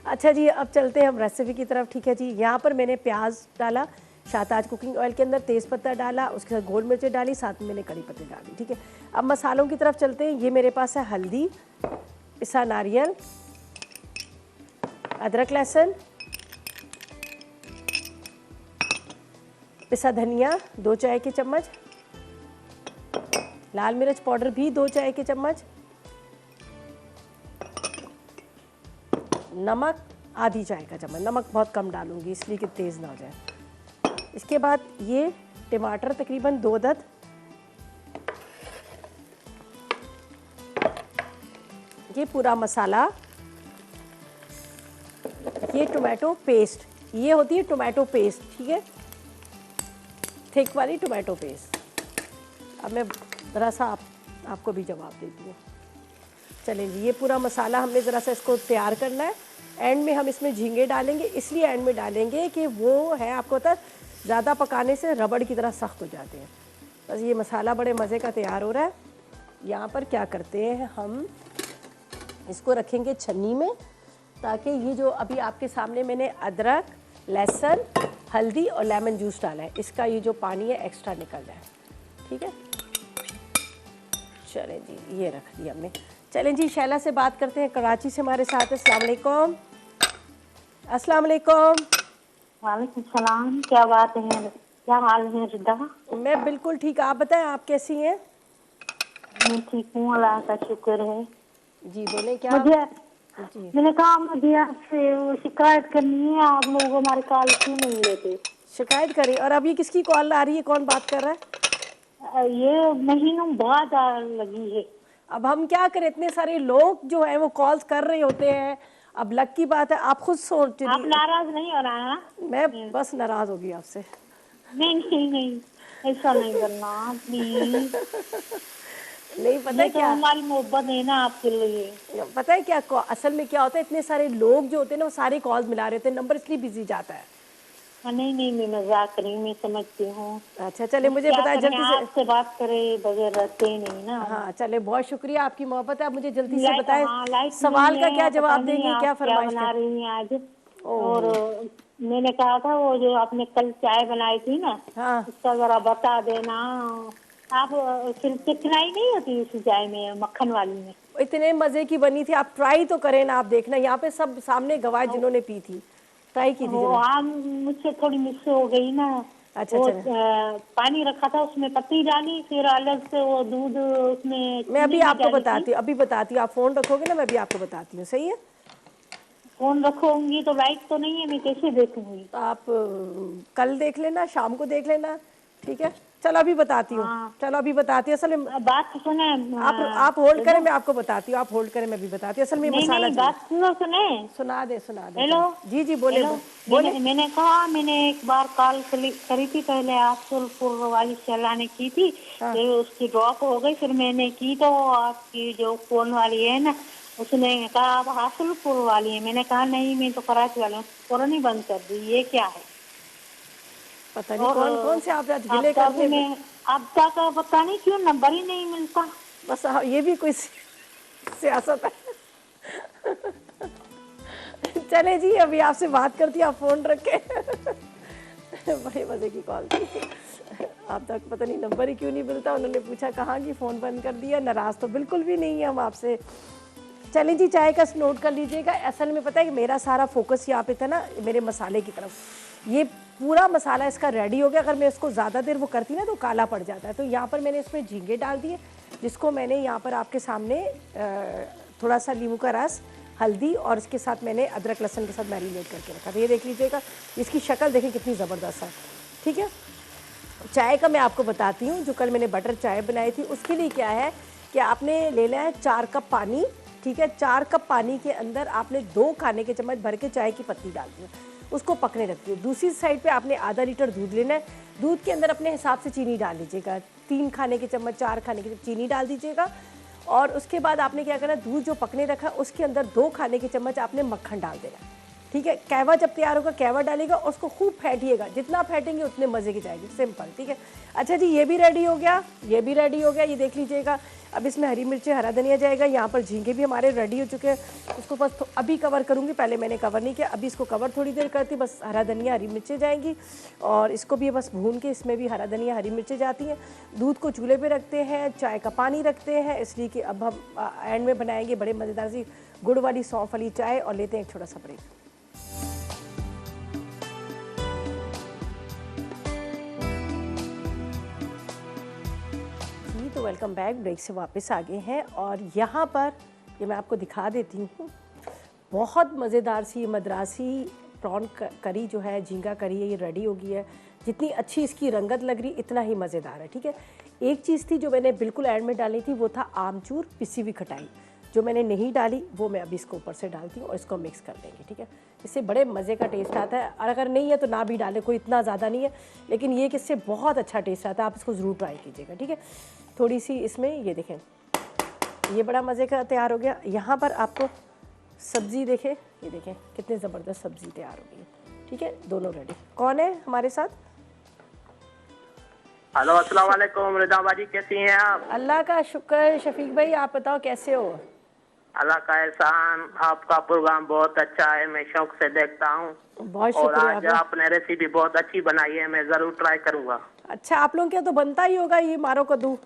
अच्छा जी, अब चलते हैं हम रेसिपी की तरफ, ठीक है जी। यहाँ पर मैंने प्याज डाला शाहताज कुकिंग ऑयल के अंदर, तेज़पत्ता डाला, उसके साथ गोल मिर्चें डाली, साथ में मैंने कड़ी पत्ते डाली, ठीक है। अब मसालों की तरफ चलते हैं। ये मेरे पास है हल्दी, पिसा नारियल, अदरक लहसुन, पिसा धनिया 2 चाय के चम्मच, लाल मिर्च पाउडर भी 2 चाय के चम्मच, नमक आधी चाय का चम्मच, नमक बहुत कम डालूंगी इसलिए कि तेज़ ना हो जाए। इसके बाद ये टमाटर तकरीबन 2 अदद, ये पूरा मसाला, ये टोमेटो पेस्ट, ये होती है टोमेटो पेस्ट, ठीक है, थिक वाली टोमेटो पेस्ट। अब मैं ज़रा सा आपको भी जवाब देती हूँ। चलें जी, ये पूरा मसाला हमने ज़रा सा इसको तैयार करना है। एंड में हम इसमें झींगे डालेंगे, इसलिए एंड में डालेंगे कि वो है, आपको पता है ज़्यादा पकाने से रबड़ की तरह सख्त हो जाते हैं। बस ये मसाला बड़े मज़े का तैयार हो रहा है। यहाँ पर क्या करते हैं, हम इसको रखेंगे छन्नी में, ताकि ये जो अभी आपके सामने मैंने अदरक, लहसुन, हल्दी और लेमन जूस डाला है, इसका ये जो पानी है एक्स्ट्रा निकल जाए, ठीक है। चलें जी, ये रख दिया हमने। चलें जी, शैला से बात करते हैं, कराची से हमारे साथ है। अस्सलाम वालेकुम। अस्सलाम वालेकुम। वालेकुम सलाम। क्या बात है, क्या हाल है रिदा? मैं बिल्कुल ठीक, आप बताएं आप कैसी हैं? मैं ठीक हूँ, अल्लाह का शुक्र है। जी बोले क्या? जी मैंने कहा मुझे आपसे वो शिकायत करनी है, आप लोग हमारे कॉल क्यों नहीं लेते? शिकायत करें? और अब ये किसकी कॉल आ रही है, कौन बात कर रहा है? ये महीनों बाद लगी है। अब हम क्या करें, इतने सारे लोग जो है वो कॉल्स कर रहे होते हैं। अब लक की बात है, आप खुद सोच, आप नाराज नहीं हो रहा है? मैं बस नाराज होगी आपसे। नहीं नहीं नहीं, ऐसा नहीं करना प्लीज। नहीं पता है क्या, हमारी मोहब्बत है ना आपके लिए। पता है क्या असल में क्या होता है, इतने सारे लोग जो होते हैं ना वो सारे कॉल्स मिला रहे होते हैं, नंबर इसलिए बिजी जाता है। नहीं नहीं, मैं मजाक कर रही हूँ, मैं समझती हूँ। अच्छा चले, मुझे बताएं जल्दी से। आपसे बात करे बगैर रहते नहीं ना। हाँ चले, बहुत शुक्रिया, आपकी मोहब्बत है। आप मुझे जल्दी से हाँ, बताएं सवाल का क्या जवाब देंगे, क्या फरमाइश बना रही हैं आज? और मैंने कहा था वो जो आपने कल चाय बनाई थी ना, हाँ उसका जरा बता देना। आप चिकनाई नहीं होती उस चाय में, मक्खन वाली में? इतने मजे की बनी थी, आप ट्राई तो करें ना। आप देखना यहाँ पे सब सामने गवाह जिन्होंने पी थी, ट्राई की थी। हाँ, मुझसे थोड़ी मिस हो गई ना। अच्छा वो पानी रखा था, उसमें पत्ती डाली, फिर अलग से वो दूध उसमें। मैं अभी आपको बताती हूँ, अभी बताती हूँ, आप फोन रखोगे ना, मैं अभी आपको बताती हूँ, सही है? फोन रखूंगी तो लाइट तो नहीं है, मैं कैसे देखूंगी? तो आप कल देख लेना, शाम को देख लेना, ठीक है। चलो अभी बताती हूँ, चलो अभी बताती हूँ। असल में बात तो सुने। आप होल्ड करें, मैं आपको बताती हूँ। आप होल्ड करें, मैं भी बताती हूँ। असल में नहीं मसाला नहीं, बात सुनो, सुने। सुना दे। हेलो। जी जी बोले हेलो। बोले। मैंने कहा, मैंने एक बार कॉल करी थी पहले, आपसुलपुर वाली चलाने की थी, फिर उसकी ड्रॉप हो गई, फिर मैंने की तो आपकी जो फोन वाली है ना, उसने कहा आप हासुलपुर वाली है। मैंने कहा नहीं, मैं तो कराची वाली हूँ। फौरन ही बंद कर दी। ये क्या है? पता नहीं और कौन कौन से आप आज गिले आपका करते हैं। आपका का पता नहीं क्यों नंबर ही नहीं मिलता। बस ये भी कोई सियासत है। चले जी, अभी आपसे बात करती हूँ, आप फोन रख के। बड़े मजे की कॉल थी। आप तक पता नहीं नंबर ही क्यों नहीं मिलता। उन्होंने पूछा कहाँ की, फ़ोन बंद कर दिया। नाराज़ तो बिल्कुल भी नहीं है हम आपसे। चलें जी, चाय का नोट कर लीजिएगा। असल में पता है कि मेरा सारा फोकस यहाँ पे था ना, मेरे मसाले की तरफ। ये पूरा मसाला इसका रेडी हो गया। अगर मैं इसको ज़्यादा देर वो करती ना तो काला पड़ जाता है। तो यहाँ पर मैंने इसमें झींगे डाल दिए, जिसको मैंने यहाँ पर आपके सामने थोड़ा सा नींबू का रस, हल्दी और इसके साथ मैंने अदरक लहसुन के साथ मैरिनेट करके रखा था। ये देख लीजिएगा, इसकी शक्ल देखें कितनी ज़बरदस्त है, ठीक है। चाय का मैं आपको बताती हूँ। जो कल मैंने बटर चाय बनाई थी, उसके लिए क्या है कि आपने लेना है 4 कप पानी, ठीक है। 4 कप पानी के अंदर आपने 2 खाने के चम्मच भर के चाय की पत्ती डालनी है, उसको पकने रखती है। दूसरी साइड पे आपने आधा लीटर दूध लेना है। दूध के अंदर अपने हिसाब से चीनी डाल लीजिएगा, 3 खाने के चम्मच, 4 खाने के चीनी डाल दीजिएगा। और उसके बाद आपने क्या करना है, दूध जो पकने रखा है उसके अंदर 2 खाने के चम्मच आपने मक्खन डाल देना, ठीक है। कहवा जब तैयार होगा, कहवा डालेगा और उसको खूब फेंटिएगा। जितना फेंटेंगे उतने मज़े की जाएगी, सिंपल, ठीक है। अच्छा जी, ये भी रेडी हो गया, ये भी रेडी हो गया, ये देख लीजिएगा। अब इसमें हरी मिर्ची, हरा धनिया जाएगा। यहाँ पर झींगे भी हमारे रेडी हो चुके हैं। उसको बस अभी कवर करूँगी, पहले मैंने कवर नहीं किया, अभी इसको कवर थोड़ी देर करती, बस हरा धनिया, हरी मिर्चें जाएंगी और इसको भी बस भून के, इसमें भी हरा धनिया, हरी मिर्चें जाती हैं। दूध को चूल्हे पे रखते हैं, चाय का पानी रखते हैं, इसलिए कि अब हम एंड में बनाएंगे बड़े मज़ेदार सी गुड़ वाली सौंफ वाली चाय। और लेते हैं एक छोटा सा ब्रेक। तो वेलकम बैक, ब्रेक से वापस आ गए हैं। और यहाँ पर ये मैं आपको दिखा देती हूँ, बहुत मज़ेदार सी मद्रासी प्रॉन करी जो है, झींगा करी है, ये रेडी हो गई है। जितनी अच्छी इसकी रंगत लग रही, इतना ही मज़ेदार है, ठीक है। एक चीज़ थी जो मैंने बिल्कुल एंड में डाली थी, वो था आमचूर, पिसी हुई खटाई। जो मैंने नहीं डाली वो मैं अभी इसको ऊपर से डालती हूँ और इसको मिक्स कर देंगे, ठीक है। इससे बड़े मज़े का टेस्ट आता है। और अगर नहीं है तो ना भी डालें, कोई इतना ज़्यादा नहीं है, लेकिन ये कि इससे बहुत अच्छा टेस्ट आता है। आप इसको ज़रूर ट्राई कीजिएगा, ठीक है। थोड़ी सी इसमें ये देखें, ये बड़ा मज़े का तैयार हो गया। यहाँ पर आपको सब्ज़ी देखें, ये देखें कितनी ज़बरदस्त सब्ज़ी तैयार हो गई है, ठीक है। दोनों रेडी। कौन है हमारे साथ? हेलो, अस्सलाम वालेकुम। रिदा बाजी कैसी हैं आप? अल्लाह का शुक्र। शफीक भाई आप बताओ कैसे हो? अल्लाह का एहसान। आपका प्रोग्राम बहुत अच्छा है, मैं शौक से देखता हूँ। बहुत और शुक्रिया। आज आपने रेसिपी बहुत अच्छी बनाई है, मैं जरूर ट्राई करूँगा। अच्छा, आप लोगों के तो बनता ही होगा ये मारो कद्दू।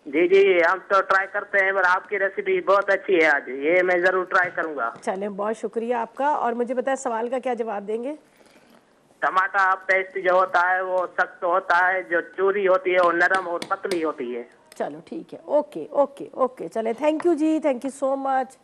जी जी, हम तो ट्राई करते हैं, पर आपकी रेसिपी बहुत अच्छी है आज, ये मैं जरूर ट्राई करूँगा। चलें, बहुत शुक्रिया आपका। और मुझे बताए सवाल का क्या जवाब देंगे? टमाटर पेस्ट जो होता है वो सख्त होता है, जो चूरी होती है वो नरम और पतली होती है। चलो ठीक है, ओके ओके ओके, चले, थैंक यू जी, थैंक यू सो मच।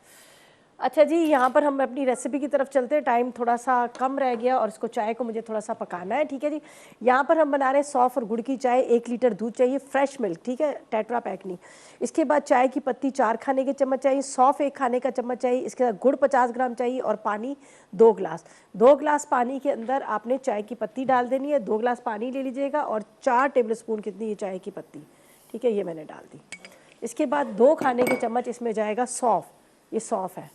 अच्छा जी, यहाँ पर हम अपनी रेसिपी की तरफ चलते हैं। टाइम थोड़ा सा कम रह गया और इसको चाय को मुझे थोड़ा सा पकाना है, ठीक है जी। यहाँ पर हम बना रहे हैं सौंफ और गुड़ की चाय। 1 लीटर दूध चाहिए, फ्रेश मिल्क, ठीक है, टेट्रा पैक नहीं। इसके बाद चाय की पत्ती 4 खाने के चम्मच चाहिए, सौंफ 1 खाने का चम्मच चाहिए। इसके साथ गुड़ 50 ग्राम चाहिए और पानी 2 गिलास। 2 गिलास पानी के अंदर आपने चाय की पत्ती डाल देनी है। 2 गिलास पानी ले लीजिएगा और 4 टेबल स्पून कितनी ये चाय की पत्ती, ठीक है, ये मैंने डाल दी। इसके बाद 2 खाने के चम्मच इसमें जाएगा सौंफ, ये सौंफ है,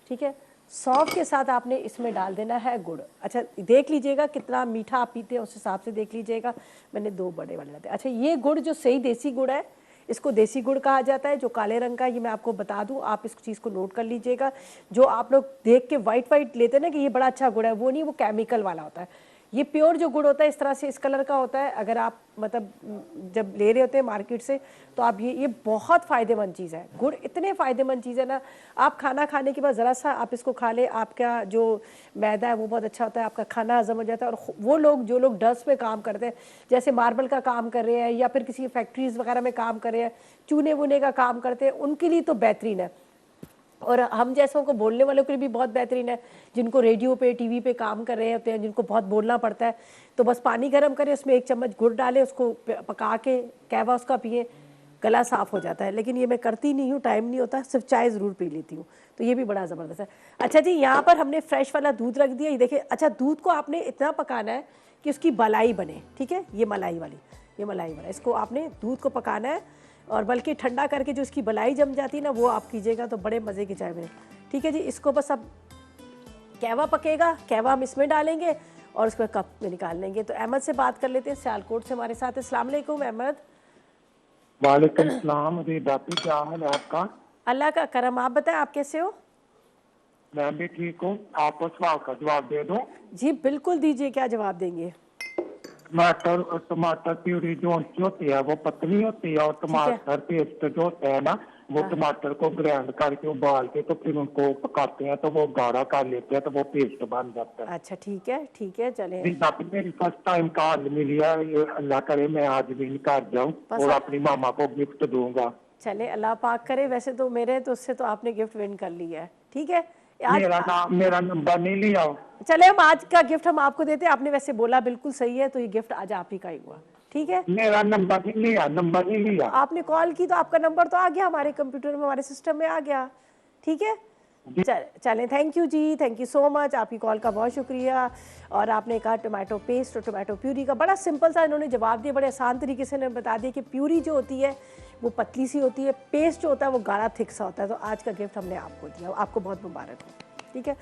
ठीक है। सौंफ के साथ आपने इसमें डाल देना है गुड़। अच्छा देख लीजिएगा कितना मीठा आप पीते हैं, उस हिसाब से देख लीजिएगा। मैंने 2 बड़े वाले डाले। अच्छा, ये गुड़ जो सही देसी गुड़ है, इसको देसी गुड़ कहा जाता है, जो काले रंग का, ये मैं आपको बता दूं, आप इस चीज़ को नोट कर लीजिएगा। जो आप लोग देख के वाइट वाइट लेते हैं ना कि ये बड़ा अच्छा गुड़ है, वो नहीं, वो केमिकल वाला होता है। ये प्योर जो गुड़ होता है इस तरह से इस कलर का होता है। अगर आप मतलब जब ले रहे होते हैं मार्केट से, तो आप ये बहुत फ़ायदेमंद चीज़ है। गुड़ इतने फ़ायदेमंद चीज़ है ना, आप खाना खाने के बाद ज़रा सा आप इसको खा लें, आपका जो मैदा है वो बहुत अच्छा होता है, आपका खाना हजम हो जाता है। और वो लोग जो लोग डस्ट में काम करते हैं, जैसे मार्बल का काम कर रहे हैं या फिर किसी फैक्ट्रीज़ वगैरह में काम कर रहे हैं, चूने वूने का काम करते हैं, उनके लिए तो बेहतरीन है। और हम जैसों को बोलने वालों के लिए भी बहुत बेहतरीन है, जिनको रेडियो पे टीवी पे काम कर रहे होते हैं, जिनको बहुत बोलना पड़ता है, तो बस पानी गर्म करें, उसमें 1 चम्मच गुड़ डालें, उसको पका के कहवा उसका पिए, गला साफ़ हो जाता है। लेकिन ये मैं करती नहीं हूँ, टाइम नहीं होता, सिर्फ चाय ज़रूर पी लेती हूँ, तो ये भी बड़ा ज़बरदस्त है। अच्छा जी, यहाँ पर हमने फ्रेश वाला दूध रख दिया, ये देखिए। अच्छा, दूध को आपने इतना पकाना है कि उसकी मलाई बने, ठीक है, ये मलाई वाला, इसको आपने दूध को पकाना है, और बल्कि ठंडा करके जो इसकी मलाई जम जाती है ना, वो आप कीजिएगा तो बड़े मज़े की चाय बने। ठीक है जी, इसको बस अब कहवा पकेगा, कहवा हम इसमें डालेंगे और उसको कप में निकाल लेंगे। तो अहमद से बात कर लेते हैं, सियालकोट से हमारे साथ। अस्सलाम वालेकुम अहमद। वालेकुम सलाम। अरे बापी, क्या हाल है आपका? अल्लाह का करम, आप बताएं आप कैसे हो? मैं भी ठीक हूँ। आपको सवाल का जवाब दे दूं? जी बिल्कुल दीजिए, क्या जवाब देंगे? टमाटर प्यूरी जो होती है वो पतली होती है, और टमाटर पेस्ट जो होता है ना, वो टमाटर को ग्राइंड करके उबाल के तो फिर उनको पकाते हैं, तो वो गाढ़ा कर लेते हैं, तो वो पेस्ट बन जाता है। अच्छा ठीक है, चले। मेरी फर्स्ट टाइम कार्ड मिली है, ये अल्लाह करे मैं आज भी कर जाऊँ और अपनी मामा को गिफ्ट दूंगा। चले, अल्लाह पाक करे। वैसे तो मेरे तो उससे तो आपने गिफ्ट विन कर लिया है, ठीक है। मेरा नंबर नहीं लिया। चले, हम आज का गिफ्ट हम आपको देते हैं। आपने वैसे बोला बिल्कुल सही है, तो ये गिफ्ट आज आप ही का ही हुआ, ठीक है। मेरा नंबर नहीं लिया। आपने कॉल की तो आपका नंबर तो आ गया हमारे कंप्यूटर में, हमारे सिस्टम में आ गया, ठीक है। चलें, थैंक यू जी, थैंक यू सो मच, आपकी कॉल का बहुत शुक्रिया। और आपने कहा टोमेटो पेस्ट और टोमेटो प्यूरी का, बड़ा सिंपल सा इन्होंने जवाब दिया, बड़े आसान तरीके से इन्होंने बता दिया कि प्यूरी जो होती है वो पतली सी होती है, पेस्ट जो होता है वो गाढ़ा थिक सा होता है। तो आज का गिफ्ट हमने आपको दिया, आपको बहुत मुबारक हो, ठीक है।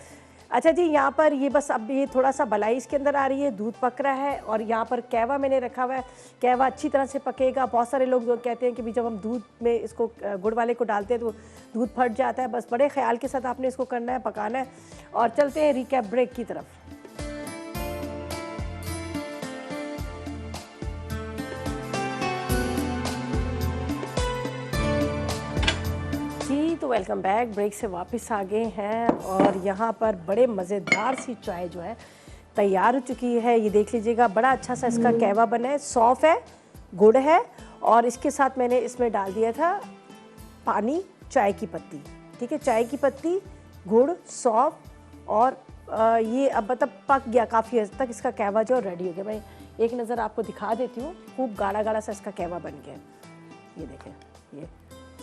अच्छा जी, यहाँ पर ये बस अब ये थोड़ा सा मलाई इसके अंदर आ रही है, दूध पक रहा है, और यहाँ पर कहवा मैंने रखा हुआ है। कहवा अच्छी तरह से पकेगा। बहुत सारे लोग जो कहते हैं कि भी जब हम दूध में इसको गुड़ वाले को डालते हैं तो दूध फट जाता है। बस बड़े ख्याल के साथ आपने इसको करना है, पकाना है। और चलते हैं रिकैप ब्रेक की तरफ। तो वेलकम बैक, ब्रेक से वापस आ गए हैं, और यहाँ पर बड़े मज़ेदार सी चाय जो है तैयार हो चुकी है। ये देख लीजिएगा, बड़ा अच्छा सा इसका कहवा बना है, सौंफ है, गुड़ है, और इसके साथ मैंने इसमें डाल दिया था पानी, चाय की पत्ती, ठीक है। चाय की पत्ती, गुड़, सौंफ, और ये अब मतलब पक गया काफ़ी हद तक। इसका कहवा जो रेडी हो गया। मैं एक नज़र आपको दिखा देती हूँ। खूब गाढ़ा गाढ़ा सा इसका कहवा बन गया। ये देखें, ये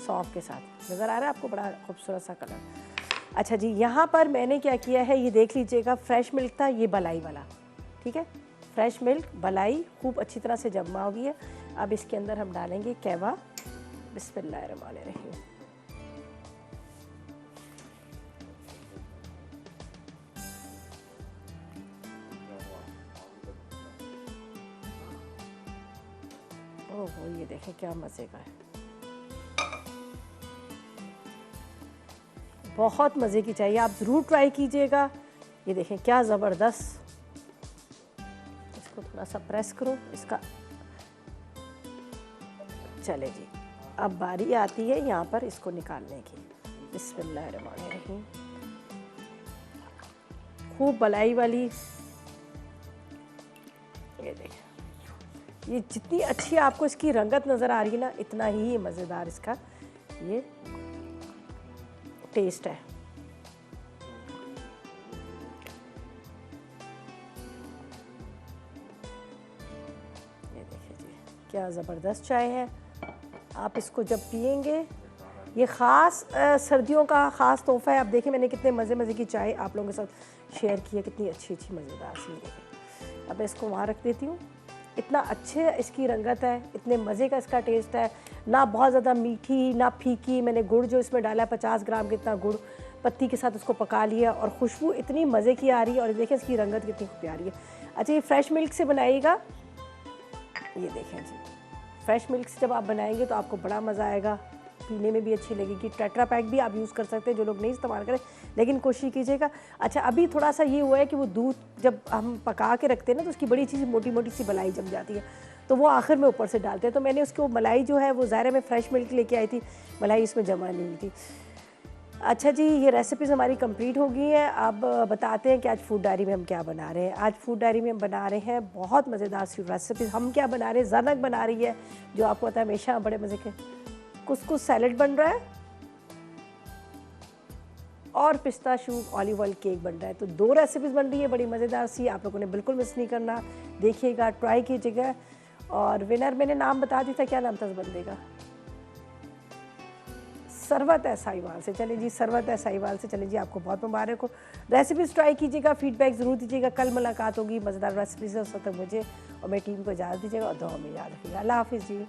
सौंफ के साथ नज़र आ रहा है आपको, बड़ा खूबसूरत सा कलर। अच्छा जी, यहाँ पर मैंने क्या किया है, ये देख लीजिएगा, फ्रेश मिल्क था, ये बलाई वाला, ठीक है। फ्रेश मिल्क, बलाई खूब अच्छी तरह से जमा हो गई है। अब इसके अंदर हम डालेंगे कहवा। बिस्मिल्लाहिर्रहमानिर्रहीम। ओहो, ये देखें क्या मज़े का है, बहुत मज़े की चाहिए, आप ज़रूर ट्राई कीजिएगा। ये देखें क्या ज़बरदस्त। इसको थोड़ा सा प्रेस करो इसका। चले जी, अब बारी आती है यहाँ पर इसको निकालने की। बिस्मिल्लाहिर्रहमानिर्रहीम। खूब बलाई वाली। ये देखें, ये जितनी अच्छी आपको इसकी रंगत नज़र आ रही है ना, इतना ही मज़ेदार इसका ये टेस्ट है। ये देखिए जी, क्या ज़बरदस्त चाय है। आप इसको जब पियेंगे, ये ख़ास सर्दियों का ख़ास तोहफ़ा है। आप देखिए मैंने कितने मज़े की चाय आप लोगों के साथ शेयर की है, कितनी अच्छी मज़ेदार सी। देखिए, अब मैं इसको वहाँ रख देती हूँ। इतना अच्छे इसकी रंगत है, इतने मज़े का इसका टेस्ट है, ना बहुत ज़्यादा मीठी ना फीकी। मैंने गुड़ जो इसमें डाला है 50 ग्राम कितना गुड़ पत्ती के साथ उसको पका लिया, और खुशबू इतनी मज़े की आ रही है, और देखिए इसकी रंगत कितनी प्यारी है। अच्छा, ये फ्रेश मिल्क से बनाइएगा। ये देखें जी, फ्रेश मिल्क से जब आप बनाएंगे तो आपको बड़ा मज़ा आएगा, पीने में भी अच्छी लगेगी। टेट्रा पैक भी आप यूज़ कर सकते हैं, जो लोग नहीं इस्तेमाल करें, लेकिन कोशिश कीजिएगा। अच्छा, अभी थोड़ा सा ये हुआ है कि वो दूध जब हम पका के रखते हैं ना, तो उसकी बड़ी चीज़ मोटी मोटी सी मलाई जम जाती है, तो वो आखिर में ऊपर से डालते हैं। तो मैंने उसको मलाई जो है वो ज़ाहिर में फ्रेश मिल्क लेके आई थी, मलाई इसमें जमा नहीं हुई थी। अच्छा जी, ये रेसिपीज़ हमारी कंप्लीट हो गई हैं। अब बताते हैं कि आज फूड डायरी में हम क्या बना रहे हैं। आज फूड डायरी में हम बना रहे हैं बहुत मज़ेदार सी रेसिपीज़। हम क्या बना रहे हैं, ज़नक बना रही है, जो आपको पता है हमेशा बड़े मज़े के। कुछ सैलड बन रहा है, और पिस्ताशू ऑलिव ऑयल केक बन रहा है। तो 2 रेसिपीज़ बन रही है, बड़ी मज़ेदार सी, आप लोगों ने बिल्कुल मिस नहीं करना, देखिएगा, ट्राई कीजिएगा। और विनर मैंने नाम बता दिया था, क्या नाम था उस बंदे का? सरवत है साहिवाल से। चलिए जी, सरवत है साहिवाल से। चलिए जी, आपको बहुत मुबारक हो। रेसिपीज़ ट्राई कीजिएगा, फीडबैक ज़रूर दीजिएगा। कल मुलाकात होगी मज़ेदार रेसिपीज़ से, उस वक्त मुझे और मेरी टीम को इजाज़त दीजिएगा और दुआ में याद रखिएगा। अल्लाह हाफिज़ जी।